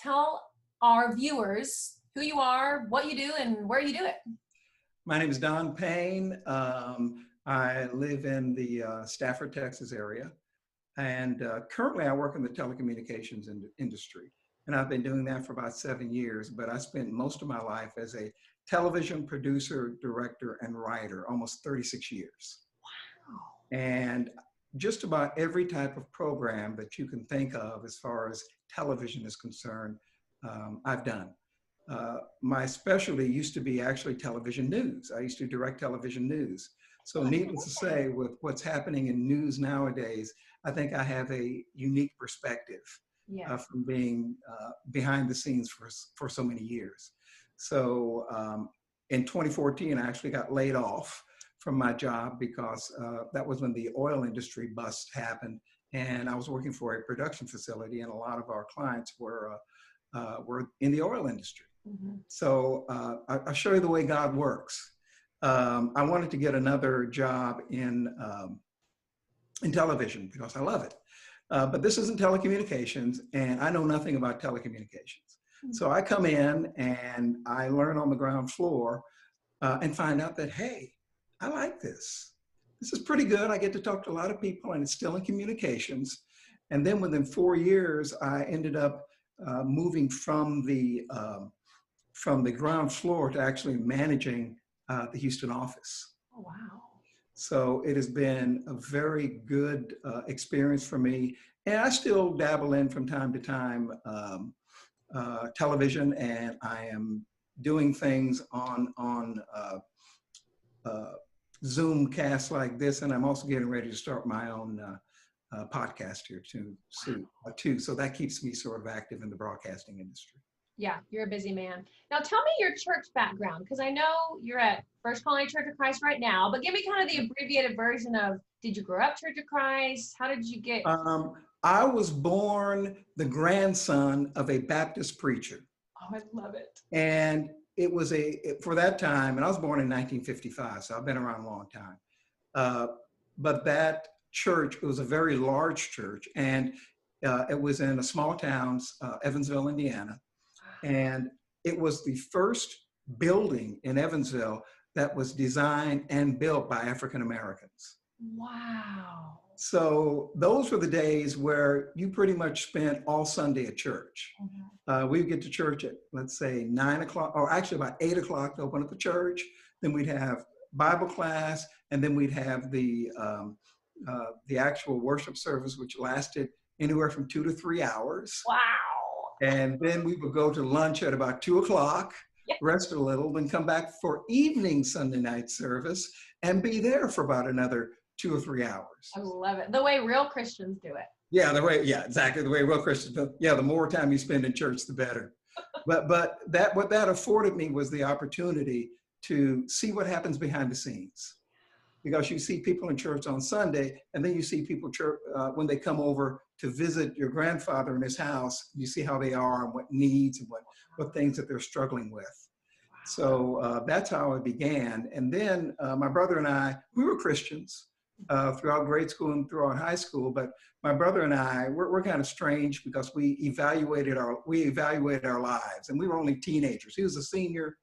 tell our viewers who you are, what you do, and where you do it. My name is Don Payne. I live in the Stafford, Texas area. And currently I work in the telecommunications industry. And I've been doing that for about 7 years, but I spent most of my life as a television producer, director, and writer, almost 36 years. Wow. And just about every type of program that you can think of as far as television is concerned, I've done. My specialty used to be actually television news. I used to direct television news. So needless to say, with what's happening in news nowadays, I think I have a unique perspective from being behind the scenes for so many years. So in 2014, I actually got laid off from my job because that was when the oil industry bust happened. And I was working for a production facility, and a lot of our clients were in the oil industry. Mm-hmm. So I'll show you the way God works. I wanted to get another job in television because I love it. But this isn't telecommunications, and I know nothing about telecommunications. Mm-hmm. So I come in and I learn on the ground floor and find out that, hey, I like this. This is pretty good. I get to talk to a lot of people, and it's still in communications. And then within 4 years, I ended up moving from the ground floor to actually managing the Houston office. Oh, wow. So it has been a very good experience for me. And I still dabble in from time to time television, and I am doing things on Zoom casts like this. And I'm also getting ready to start my own podcast here too. So that keeps me sort of active in the broadcasting industry. Yeah, you're a busy man. Now tell me your church background, because I know you're at First Colony Church of Christ right now, but give me kind of the abbreviated version of, did you grow up Church of Christ? How did you get? I was born the grandson of a Baptist preacher. Oh, I love it. And it was for that time, and I was born in 1955, so I've been around a long time. But that church, it was a very large church, and it was in a small town, Evansville, Indiana. And it was the first building in Evansville that was designed and built by African Americans. Wow. So those were the days where you pretty much spent all Sunday at church. Mm-hmm. We'd get to church at, let's say, 9 o'clock, or actually about 8 o'clock to open up the church. Then we'd have Bible class, and then we'd have the actual worship service, which lasted anywhere from 2 to 3 hours. Wow. And then we would go to lunch at about 2 o'clock, rest a little, then come back for evening Sunday night service and be there for about another 2 or 3 hours. I love it. The way real Christians do it. Yeah, exactly. The way real Christians do it. Yeah, the more time you spend in church, the better. But what that afforded me was the opportunity to see what happens behind the scenes. Because you see people in church on Sunday, and then you see people when they come over to visit your grandfather in his house, you see how they are and what needs and what things that they're struggling with. Wow. So that's how it began. And then my brother and I, we were Christians throughout grade school and throughout high school, but my brother and I, we're kind of strange because we evaluated our lives, and we were only teenagers. He was a senior.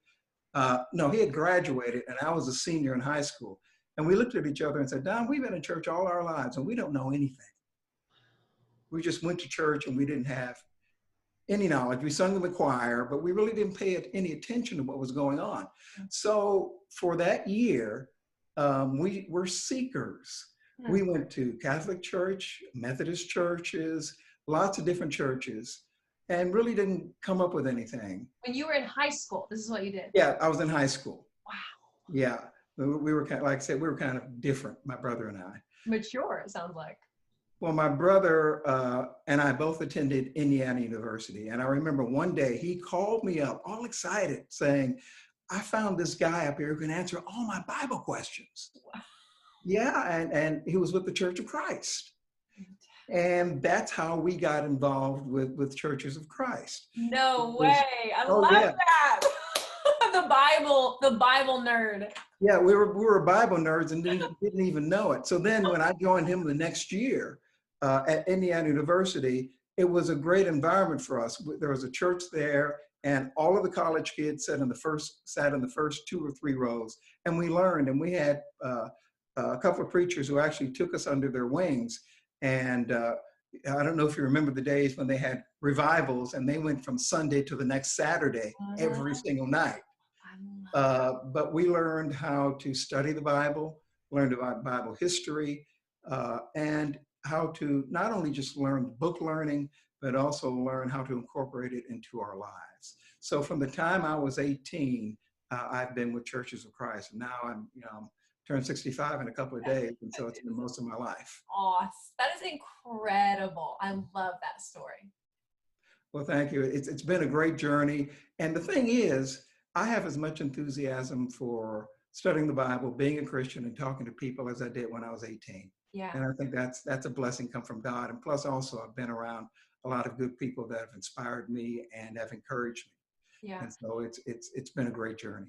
No, he had graduated, and I was a senior in high school. And we looked at each other and said, Don, we've been in church all our lives and we don't know anything. We just went to church and we didn't have any knowledge. We sung in the choir, but we really didn't pay any attention to what was going on. So for that year, we were seekers. We went to Catholic church, Methodist churches, lots of different churches, and really didn't come up with anything. When you were in high school, this is what you did? Yeah, I was in high school. Wow. Yeah. We were kind of, like I said, we were kind of different, my brother and I. Mature, it sounds like. Well, my brother and I both attended Indiana University. And I remember one day he called me up all excited saying, I found this guy up here who can answer all my Bible questions. Wow. Yeah, and he was with the Church of Christ. And that's how we got involved with Churches of Christ. No way. I love that. The Bible nerd. Yeah, we were Bible nerds and didn't even know it. So then when I joined him the next year at Indiana University, it was a great environment for us. There was a church there, and all of the college kids sat in the first 2 or 3 rows, and we learned. And we had a couple of preachers who actually took us under their wings. And I don't know if you remember the days when they had revivals, and they went from Sunday to the next Saturday every single night. But we learned how to study the Bible, learned about Bible history, and how to not only just learn book learning, but also learn how to incorporate it into our lives. So from the time I was 18, I've been with Churches of Christ. And now I'm, turned 65 in a couple of days, and so it's been most of my life. Awesome. That is incredible. I love that story. Well, thank you. It's been a great journey. And the thing is, I have as much enthusiasm for studying the Bible, being a Christian, and talking to people as I did when I was 18. Yeah. And I think that's a blessing come from God. And plus also I've been around a lot of good people that have inspired me and have encouraged me. Yeah. And so it's been a great journey.